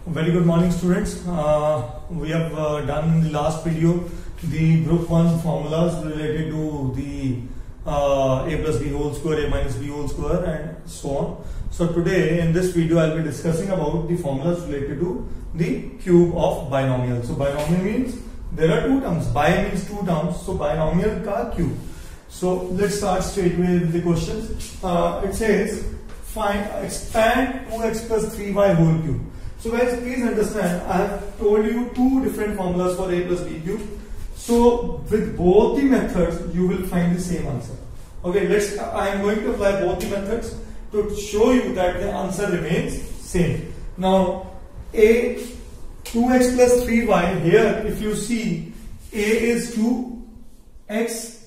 Very good morning, students. We have done in the last video the group 1 formulas related to the a plus b whole square, a minus b whole square, and so on. So today in this video I will be discussing about the formulas related to the cube of binomial. So binomial means there are two terms. Bi means two terms. So binomial ka cube. So let's start straight with the questions. It says expand 2x plus 3y whole cube. So guys, please understand, I have told you two different formulas for a plus b cube. So with both the methods, you will find the same answer. Okay, I am going to apply both the methods to show you that the answer remains same. Now, 2x plus 3y, here if you see, a is 2x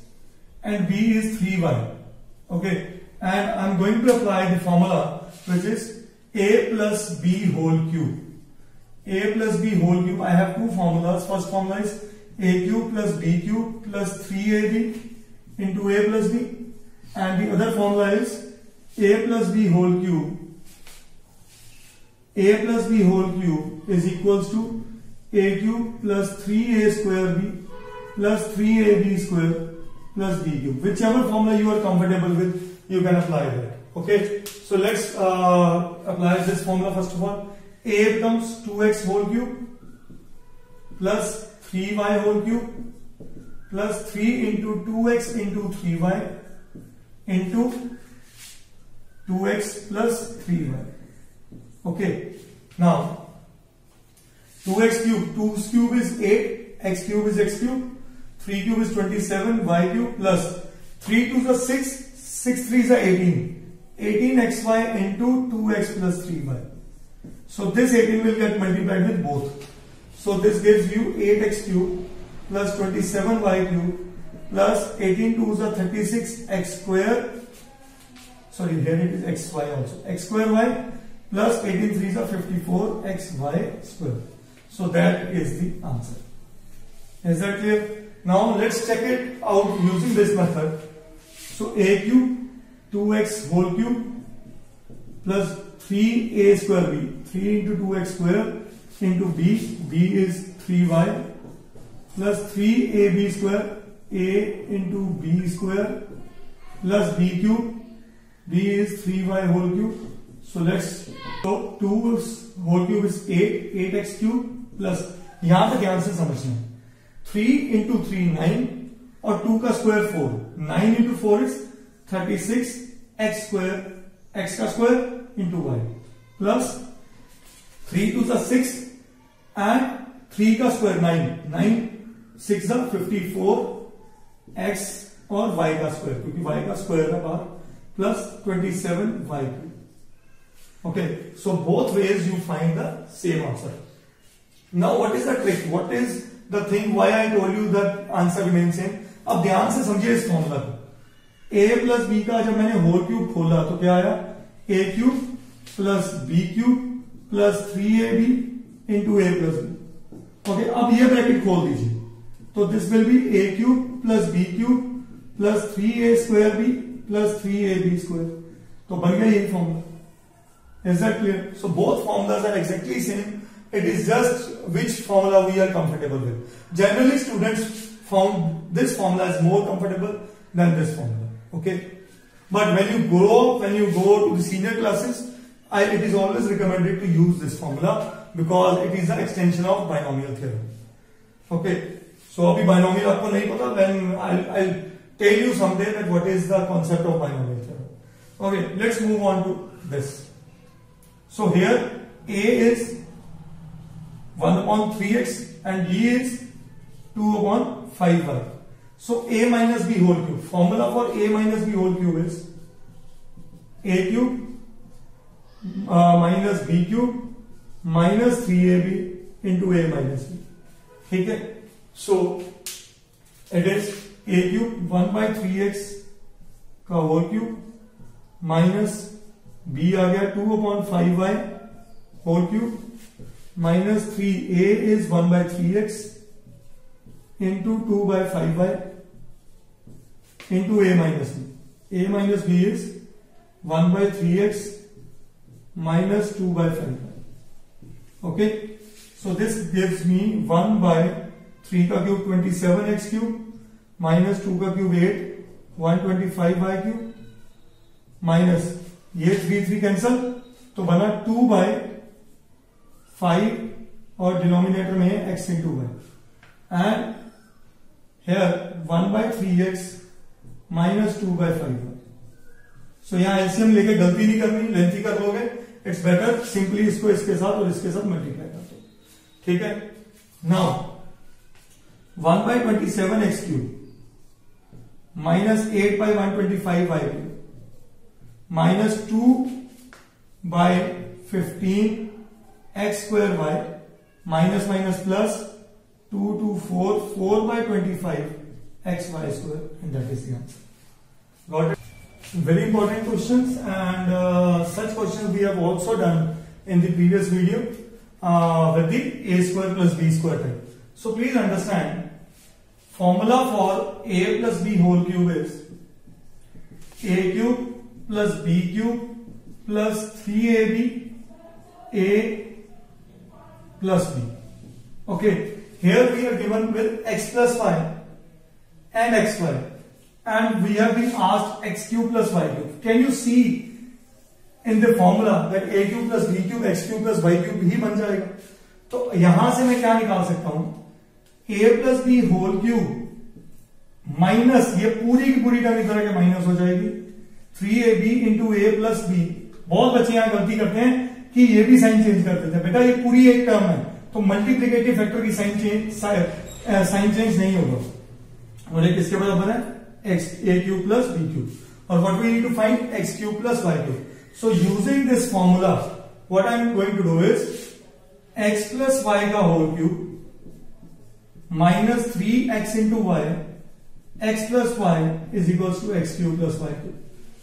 and b is 3y. Okay, and I am going to apply the formula which is a plus b whole cube. A plus b whole cube. I have two formulas. First formula is a cube plus b cube plus 3ab into a plus b, and the other formula is a plus b whole cube. A plus b whole cube is equals to a cube plus 3a square b plus 3ab square plus b cube. Whichever formula you are comfortable with, you can apply that. Okay, so let's apply this formula first of all. A becomes 2x whole cube plus 3y whole cube plus 3 into 2x into 3y into 2x plus 3y. Okay, now 2x cube, 2's cube is 8, x cube is x cube, 3 cube is 27, y cube plus 3 2's are 6, 6 3's are 18. 18xy into 2x plus 3y. So this 18 will get multiplied with both. So this gives you 8x cube plus 27y cube plus 18 2's are 36 x square. Sorry, here it is xy also. X square y plus 18 3's are 54 xy square. So that is the answer. Is that clear? Now let's check it out using this method. So a cube 2x whole cube plus 3a square b, 3 into 2x square into b, b is 3y plus 3ab square, a into b square plus b cube, b is 3y whole cube. So let's, so 2's whole cube is 8, 8x cube plus, यहाँ तक ध्यान से समझना है, 3 into 3 9 और 2 का square 4, 9 into 4 is 36 x square, x का square into y plus 3 2's are 6 and 3 का square 9, 9 6's are 54 x और y का square, क्योंकि y का square है बाहर, plus 27 y cube. Okay, so both ways you find the same answer. Now what is the trick? What is the thing why I told you that answer remains same? अब ध्यान से समझिए इस formula को. a plus B का जब मैंने whole cube खोला तो क्या आया, a cube plus b cube plus 3ab into a plus b. Okay, अब ये ब्रैकेट खोल दीजिए तो this will be a cube plus b cube plus 3a square b plus 3ab square. तो बन गया यही formula. Is that clear? So both formulas are exactly same. It is just which formula we are comfortable with. Generally, students found this formula is more comfortable than this formula. Okay, but when you go to the senior classes, it is always recommended to use this formula because it is an extension of binomial theorem. Okay, so abhi binomial aapko nahi pata, then I'll tell you someday that what is the concept of binomial theorem. Okay, let's move on to this. So here a is 1 upon 3x and b is 2 upon 5y. So a minus b whole cube. Formula for a minus b whole cube is a cube minus b cube minus 3ab into a minus b. ठीक है? So it is a cube 1 by 3x का whole cube minus b आ गया 2 upon 5y whole cube minus 3a is 1 by 3x into 2 by 5y into a minus b. A minus b is 1 by 3x minus 2 by 5. Okay, so this gives me 1 by 3 का cube 27x cube minus 2 का cube 8 125y cube minus ये 3 cancel तो बना 2 by 5 और denominator में है x into y and here 1 by 3x minus 2 by 5y. सो यहां LCM लेके गलती नहीं करनी, लेंथी कर लोगे, इट्स बेटर सिंपली इसको इसके साथ और इसके साथ मल्टीप्लाई कर दो. ठीक है, now 1 by 27x cube minus 8 by 125y cube minus 2 by 15x square y minus minus plus 2 to 4 by 25 xy square, and that is the answer. Got it? Very important questions, and such questions we have also done in the previous video with the a square plus b square type. So please understand, formula for a plus b whole cube is a cube plus b cube plus 3ab a plus b. Okay, here we are given with x plus y and xy, and we have been asked x cube plus y cube. Can you see in the formula that a cube plus b cube x cube plus y cube ही बन जाएगा? तो यहां से मैं क्या निकाल सकता हूं, a plus b whole cube minus ये पूरी की पूरी टर्म इधर के माइनस हो जाएगी 3ab into a plus b. बहुत बच्चे यहां गलती करते हैं कि ये भी साइन चेंज कर देते हैं. बेटा ये पूरी एक टर्म है तो मल्टीप्लिकेटिव फैक्टर की साइन चेंज नहीं होगा. और ये किसके बराबर है, x a cube plus b cube, और what we need to find x cube plus y cube. So using this formula what I am going to do is x plus y का whole cube minus 3x into y x plus y is equals to x cube plus y cube.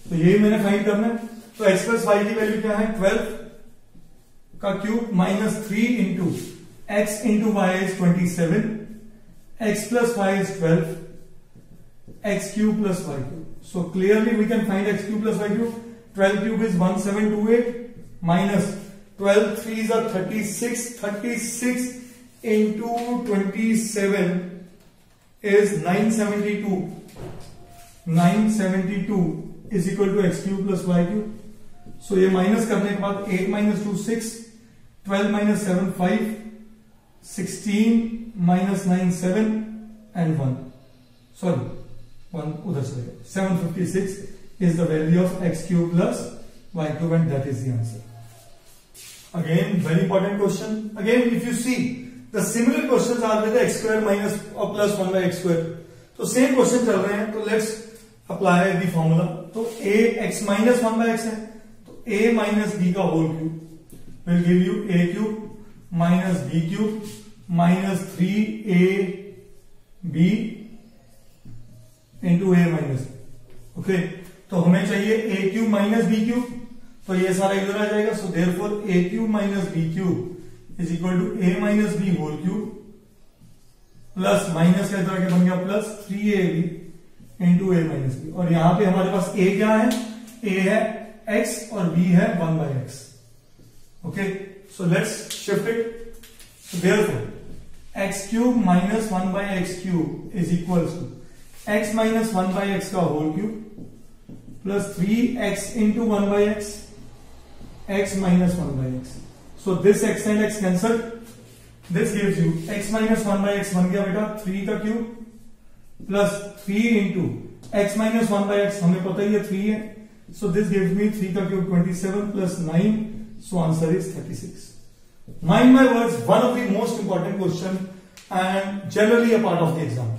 तो यही मैंने find करना है. तो x plus y की value क्या है, 12 का cube minus 3 into x into y is 27, x plus y is 12, x cube plus y cube. So clearly we can find x cube plus y cube. 12 cube is 1728 minus 12 3s are 36. 36 into 27 is 972. 972 is equal to x cube plus y cube. So ये minus करने के बाद 8 minus 2 6, 12 minus 7 5, 16 minus 9 7 and 1. Sorry, 1 उधर से 756 is the value of x cube plus y cube, and that is the answer. Again, very important question. Again, if you see the similar questions are with x square minus or plus 1 by x square. तो same question चल रहे हैं, तो let's apply the formula. तो a x minus 1 by x है, तो a minus b का whole cube will give you a cube minus b cube minus 3ab into a minus b. Okay, तो हमें चाहिए a cube minus b cube, तो ये सारा इधर आ जाएगा. So therefore a cube minus b cube is equal to a minus b whole cube plus minus का इधर आके बन गया plus 3ab into a minus b. और यहां पे हमारे पास a क्या है, a है x और b है 1 by x. Okay, so let's shift it. So therefore x cube minus 1 by x cube is equal to x minus 1 by x का whole cube plus 3x into 1 by x, x minus 1 by x. So this x and x cancel. This gives you x minus 1 by x बन गया बेटा 3 का cube plus 3 into x minus 1 by x, हमें पता ही है 3 है. So this gives me 3 का cube 27 plus 9. So answer is 36. Mind my words, one of the most important question and generally a part of the exam.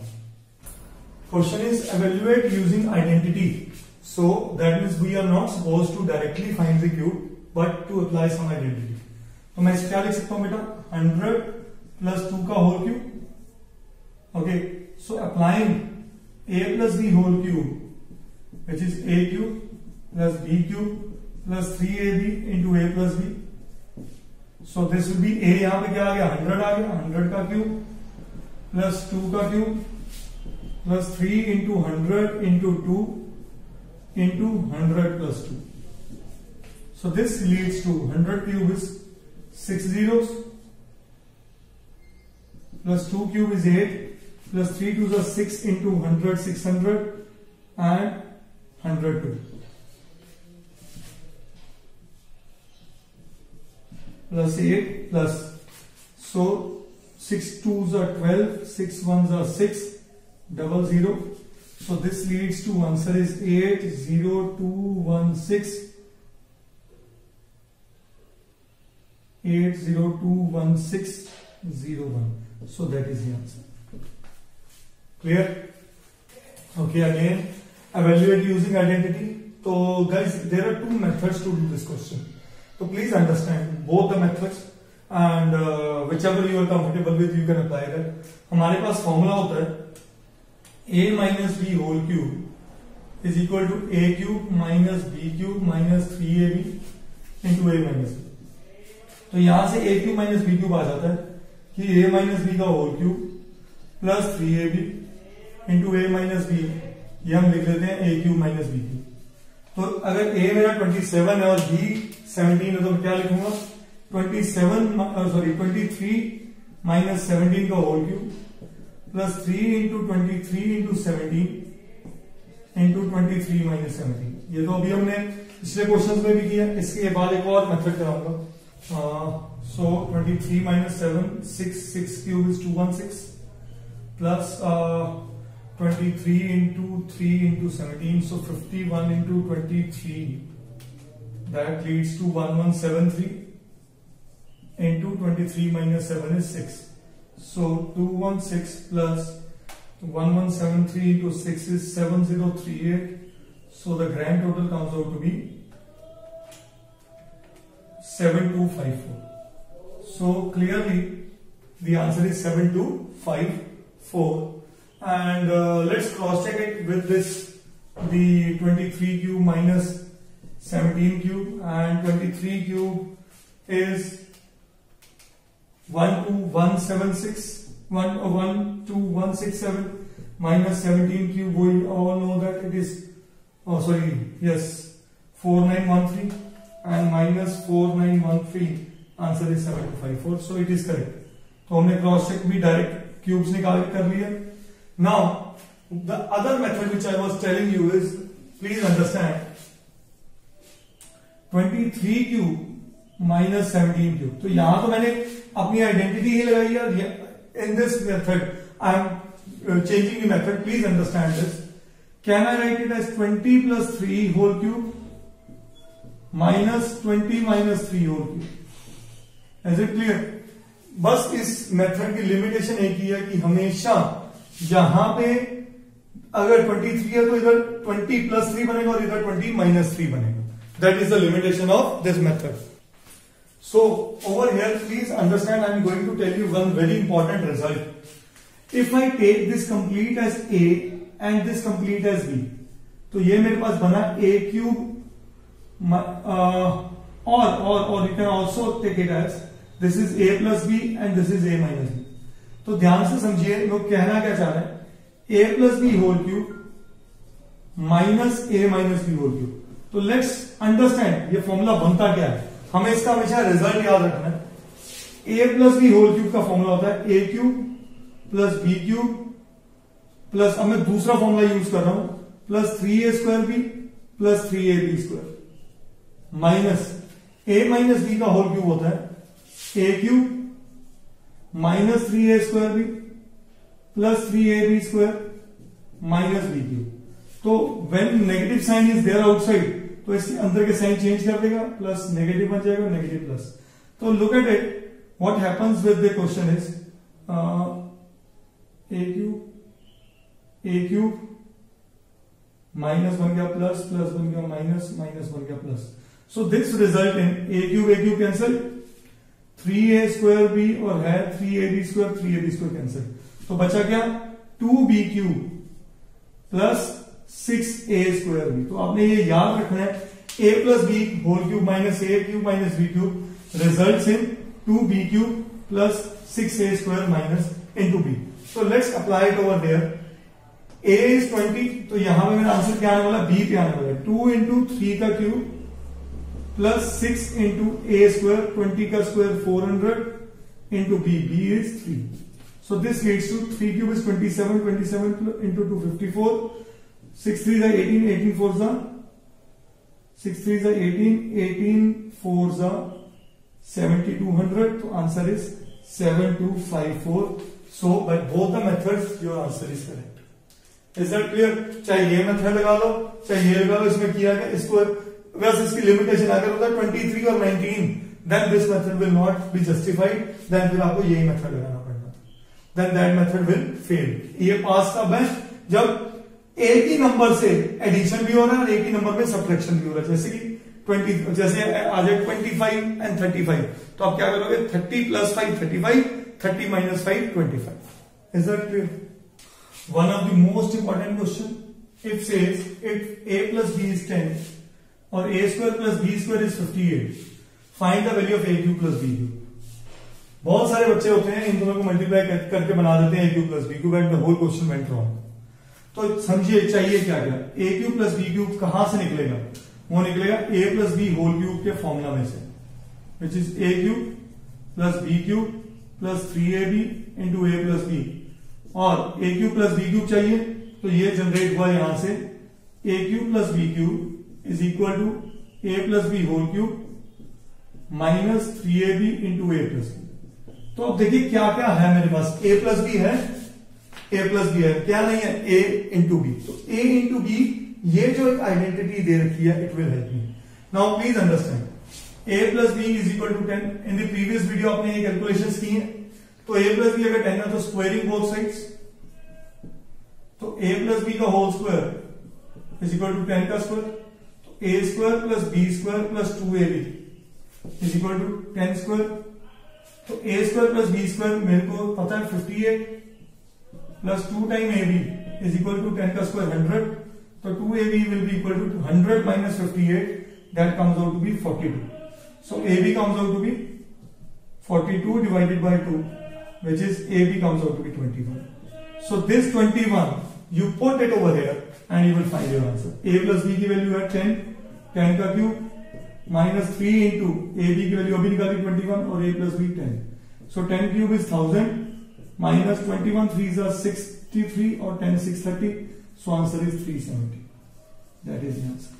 Question is evaluate using identity. So that means we are not supposed to directly find the cube, but to apply some identity. तो मैं इसे क्या लिख सकता हूं बेटा, 100 plus 2 का whole cube. Okay, so applying a plus b whole cube, which is a cube plus b cube plus 3ab into a plus b. So this will be a, यहां पे क्या आ गया 100 आ गया, 100 का क्यूब प्लस 2 का cube plus 3 into 100 into 2 into 100 plus 2. So this leads to 100 cube is 6 zeros plus 2 cube is 8 plus 3 2s are 6 into 100 600 and 102 plus 8 plus, so 6 2s are 12, 6 1s are 6, 00. So this leads to answer is 80216. 8021601. So that is the answer. Clear? Okay, again evaluate using identity. So guys, there are two methods to do this question. So please understand both the methods and whichever you are comfortable with you can apply that. हमारे पास formula होता है a minus b whole cube is equal to a cube minus b cube minus 3ab into a minus b. तो यहां से a cube minus b cube आ जाता है कि a माइनस बी का whole cube plus 3ab into a minus b, ये हम लिख लेते हैं a cube minus b cube. तो अगर a मेरा 27 है और b 17 है तो क्या लिखूंगा 23 माइनस 17 का whole cube plus 3 into 23 into 17 into 23 minus 17. ये तो अभी हमने पिछले क्वेश्चन में भी किया. इसके बाद एक और मेथड कराऊंगा. So 23 minus 7, 6 cube is 216 plus 23 into 3 into 17, so 51 into 23, that leads to 1173 into 23 minus 7 is 6. So 216 plus 1173 into 6 is 7038. So the grand total comes out to be 7254. So clearly the answer is 7254. And let's cross check it with this, the 23 cube minus 17 cube, and 23 cube is 12167 minus 17 cube, we all know that it is 4913 and minus 4913, answer is 7254. So it is correct. तो हमने cross check भी direct cubes निकाल कर लिया. Now the other method which I was telling you is, please understand, 23 cube minus 17 cube. तो यहां तो मैंने अपनी आइडेंटिटी ही लगाई है. In this method I am changing the method. Please understand this. Can I write it as 20 plus 3 whole cube minus 20 minus 3 whole cube. Is it clear? बस इस मेथड की लिमिटेशन एक ही है कि हमेशा यहां पे अगर 23 है तो इधर 20 प्लस 3 बनेगा और इधर 20 माइनस 3 बनेगा. That is the limitation of this method. So over here please understand, I am going to tell you one very important result. If I take this complete as a and this complete as b, तो ये मेरे पास बना a cube or you can also take it as this is a plus b and this is a minus b. तो ध्यान से समझिए लोग कहना क्या चाह रहे हैं. a plus b whole cube minus a minus b whole cube. तो लेट्स अंडरस्टैंड ये फॉर्मूला बनता क्या है. हमें इसका हमेशा रिजल्ट याद रखना है. a plus b whole cube का फॉर्मूला होता है a cube plus b cube plus, अब मैं दूसरा फॉर्मूला यूज कर रहा हूं, plus 3a square b plus 3ab square minus a minus b का होल क्यूब होता है a cube minus 3a square b plus 3ab square minus b cube. तो when negative sign is there outside तो इसके अंदर के sign change कर देगा, प्लस नेगेटिव बन जाएगा, नेगेटिव प्लस. तो look at it, what happens with the question is a cube minus बन गया प्लस, प्लस बन गया माइनस, माइनस बन गया plus. So this result in a cube cancel, 3a square b और है 3ab square cancel. तो बचा क्या 2b cube plus 6a square b. तो आपने ये याद रखना है a plus b whole cube minus a cube minus b cube results in 2b cube plus 6a square minus into b. So let's apply it over there. a is 20, तो यहां पे मेरा आंसर क्या आने वाला, b पे आने वाला है 2 इंटू 3 का cube plus 6 into a square, 20 का square 400 into b, b is 3. So this leads to 3 cube is 27, 27 into 2 54, 6 3s are 18, 18 4s are 6 3s are 18, 18 4s are 7200. So answer is 7254. So by both the methods your answer is correct. Is that clear? चाहे ये method लगा लो चाहे ये लगा लो, इसमें किया गया इसको वैसे इसकी लिमिटेशन अगर होता है 23 और 19, then this method will not be justified. Then फिर आपको यही मेथड लगाना पड़ेगा. Then that method will fail. ये पास कब है? जब एक ही नंबर से एडिशन भी हो रहा है और एक ही नंबर में सब्ट्रैक्शन भी हो रहा है. जैसे कि 20, जैसे आ जाए 25 and 35, तो आप क्या करोगे? 30 plus 5 35, 30 minus 5 25. Is that clear? One of the most important question, if says if a plus b is 10 or a square plus b square is 58, find the value of a cube plus b cube. बहुत सारे बच्चे होते हैं इन दोनों को multiply करके बना देते हैं a cube plus b cube and the whole question went wrong. तो समझिए चाहिए क्या क्या? a cube plus b cube कहां से निकलेगा? वो निकलेगा a plus b whole cube के फॉर्मूला में से, which is a cube plus b cube plus 3ab into a plus b, और a cube plus b cube चाहिए तो ये जनरेट हुआ यहां से a cube plus b cube is equal to a plus b whole cube minus 3ab into a plus b. तो अब देखिए क्या क्या है मेरे पास. a plus b है, a plus b है, क्या नहीं है? a into b. तो a into b ये जो एक आइडेंटिटी दे रखी है, it will help me. Now please understand a plus b is equal to 10. In the previous video आपने ये कैलकुलेशंस की हैं. तो a plus b अगर 10 है तो स्क्वायरिंग बोथ साइड्स, तो a plus b का whole square is equal to 10 का स्क्वायर. तो a square plus b square plus 2ab is equal to 10 square. तो a square plus b square मेरे को पता है 58 plus 2 time ab is equal to 10 का square 100. तो 2ab will be equal to 100 minus 58, that comes out to be 42. So ab comes out to be 42 divided by 2, which is ab comes out to be 21. So this 21 you put it over here and you will find your answer. a plus b की value है 10, 10 का cube minus 3 into a b की value अभी निकाली 21 और a plus b 10. So 10 cube is 1000 minus 21 3s are 63 और 10 630. So answer is 370. That is the answer.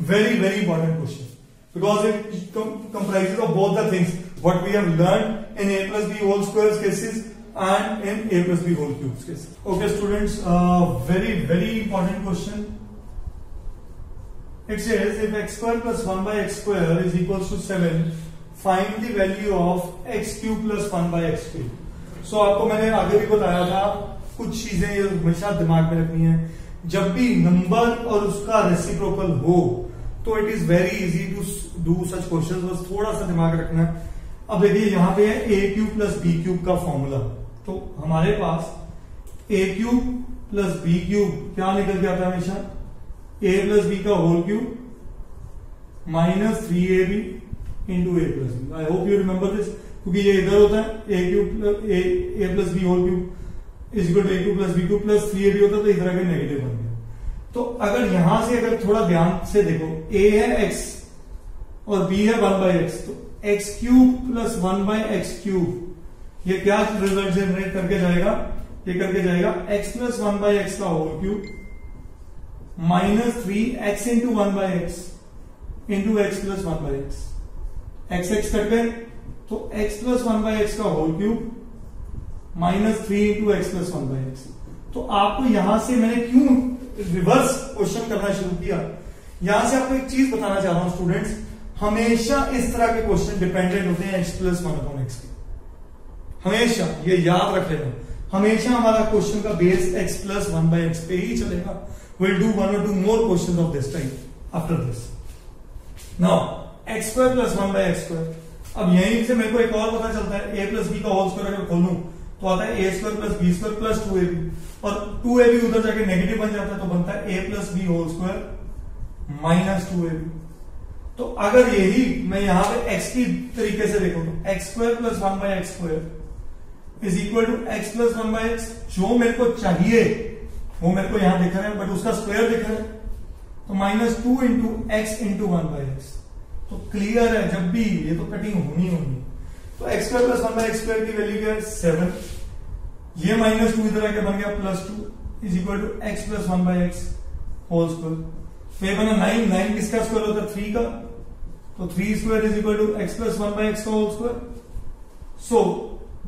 Very very important question because it comprises of both the things what we have learned in a plus b whole squares cases and in a plus b whole cubes cases. Okay students, very very important question. It says if x square plus 1 by x square is equals to 7, find the value of x cube plus 1 by x cube. So आपको मैंने आगे भी बताया था कुछ चीजें ये हमेशा दिमाग में रखनी है. जब भी नंबर और उसका रेसिप्रोकल हो तो it is very easy to do such questions. बस थोड़ा सा दिमाग रखना. अब देखिए यहाँ पे है a cube plus b cube का फॉर्मूला. तो हमारे पास a cube plus b cube क्या निकल के आता है हमेशा? a प्लस b का whole cube minus 3ab into a plus b. I hope you remember this क्योंकि ये इधर होता है a cube a plus b whole cube is equal to a cube plus b cube plus 3ab होता है तो इधर आगे नेगेटिव बन गया. तो अगर यहां से अगर थोड़ा ध्यान से देखो, a है x और b है 1 बाई एक्स, तो x cube plus 1 by x cube ये क्या रिजल्ट जनरेट करके जाएगा? ये करके जाएगा x प्लस 1 बाई एक्स का whole cube minus 3x into 1 by x into x plus 1 by x. X x cut गए तो x प्लस 1 बाई एक्स का whole cube minus 3 into x plus 1 by x. तो आपको यहां से मैंने क्यों रिवर्स क्वेश्चन करना शुरू किया? यहां से आपको एक चीज बताना चाह रहा हूं स्टूडेंट्स, हमेशा इस तरह के क्वेश्चन डिपेंडेंट होते हैं x प्लस 1 अपॉन एक्स के. हमेशा ये याद रख लेना. हमेशा हमारा क्वेश्चन का base x plus 1 by x पे ही चलेगा. Will do 1 or 2 more questions of this type after this. Now x square plus 1 by x square. अब यहीं से मेरे को एक और पता चलता है a प्लस b का होल स्क्वायर अगर खोलूं तो आता है a square plus b square plus 2ab और 2ab उधर जाके नेगेटिव बन जाता है तो बनता है a plus b whole square minus 2ab. तो अगर यही मैं यहां पे x की तरीके से देखूं तो x square plus 1 by x square is equal to x plus 1 by x. जो मेरे को चाहिए वो मेरे को यहां दिख रहा है बट उसका स्क्वायर दिख रहा है तो minus 2 into x into 1 by x. तो क्लियर है जब भी ये तो कटिंग होनी. तो x square plus 1 by x square की वैल्यू क्या है? 7 ये -2 इधर आके बन गया +2 is equal to x plus 1 by x whole square. तो ये बना 9 किसका स्क्वायर होता है 3 का, तो 3 square is equal to x plus 1 by x का whole square. So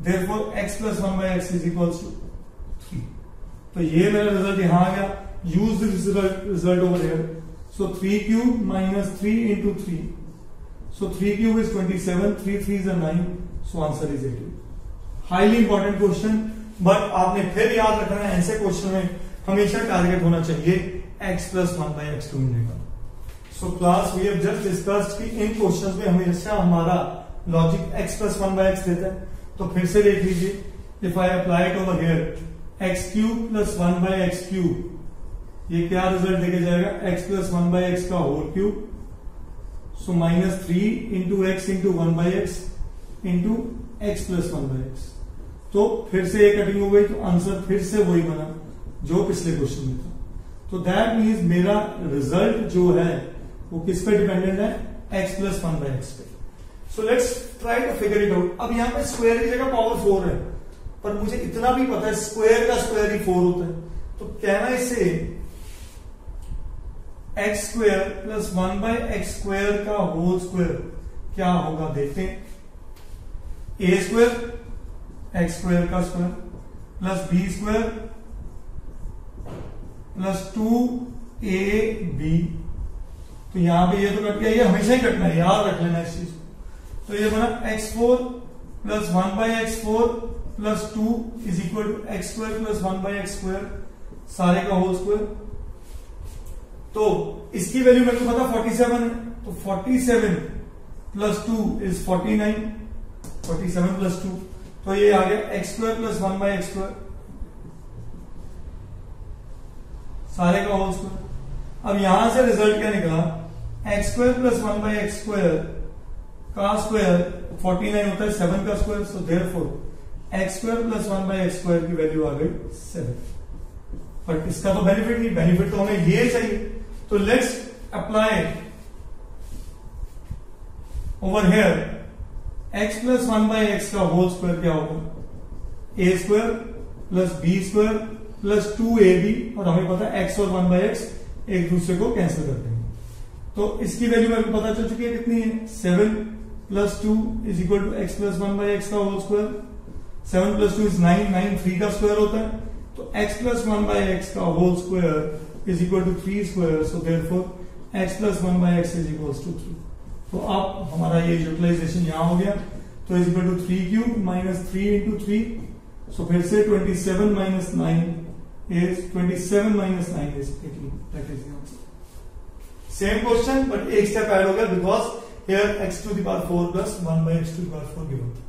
therefore x plus 1 by x is equal to 3। तो ये मेरा रिजल्ट यहां आ गया। Use this result over here. So 3 cube minus 3 into 3, so 3 cube is 27, 3 3 is 9, so answer is 18। Highly important question, but आपने फिर याद रखना है ऐसे क्वेश्चन में हमेशा टारगेट होना चाहिए x प्लस 1 बाई एक्स ढूंढने का। So class we have just discussed कि इन क्वेश्चंस में हमेशा हमारा logic x plus 1 by x देता है। तो फिर से देख लीजिए, if I apply it over here x cube plus 1 by x cube, ये क्या रिजल्ट देके जाएगा x प्लस 1 बाई एक्स का whole cube. So -3 into x into 1 by x into x plus 1 by x. तो फिर से ये कटिंग हो गई, तो आंसर फिर से वही बना जो पिछले क्वेश्चन में था। तो दैट मीन्स मेरा रिजल्ट जो है वो किस पे डिपेंडेंट है, x प्लस 1 बाई एक्स पे। So let's try to figure it out. अब यहां पे स्क्वायर की जगह पावर 4 है, पर मुझे इतना भी पता है स्क्वायर का स्क्वायर ही 4 होता है। तो कहना इसे x square plus 1 by x square का होल स्क्वायर क्या होगा देखते हैं। a स्क्वायर एक्स स्क्वायर का square plus b square plus 2ab। तो यहां पे ये तो कट गया, ये हमेशा ही कटना है, याद रख लेना इस चीज को। तो ये बना x4 plus 1 by x4 plus 2 is equal to x square plus 1 by x square सारे का होल स्क्वायर। तो इसकी वैल्यू मेरे को पता 47 है, तो 47 प्लस 2 इज 49, 47 प्लस 2, तो ये आ गया x square plus 1 by x square सारे का होल स्क्वायर। अब यहां से रिजल्ट क्या निकला, x square plus 1 by x square का स्क्वायर 49 होता है 7 का square. So therefore x square plus 1 by x square की वैल्यू आ गई 7। बट इसका तो बेनिफिट नहीं, बेनिफिट तो हमें ये चाहिए। तो let's apply over here x plus 1 by x का होल स्क्वायर क्या होगा, a square plus b square plus 2ab, और हमें पता है x और 1 बाई एक्स एक दूसरे को कैंसिल कर देंगे। तो इसकी वैल्यू मेरे को पता चल चुकी है कितनी है, 7 plus 2 is equal to x plus 1 by x का होल स्क्वायर। 7 प्लस 2 इज 9, 9 3 का स्क्वायर होता है। तो x प्लस 1 बाई एक्स का whole square is equal to 3 square. So therefore x plus 1 by x is equal to 3। तो अब हमारा ये यूटिलाइजेशन यहां हो गया। तो is equal to 3 cube minus 3 into 3, so फिर से 27 minus 9 is 27 minus 9 is 18। That is the answer. Same question but एक स्टेप ऐड हो गया because here x to the power 4 plus 1 by x to the power 4 given था।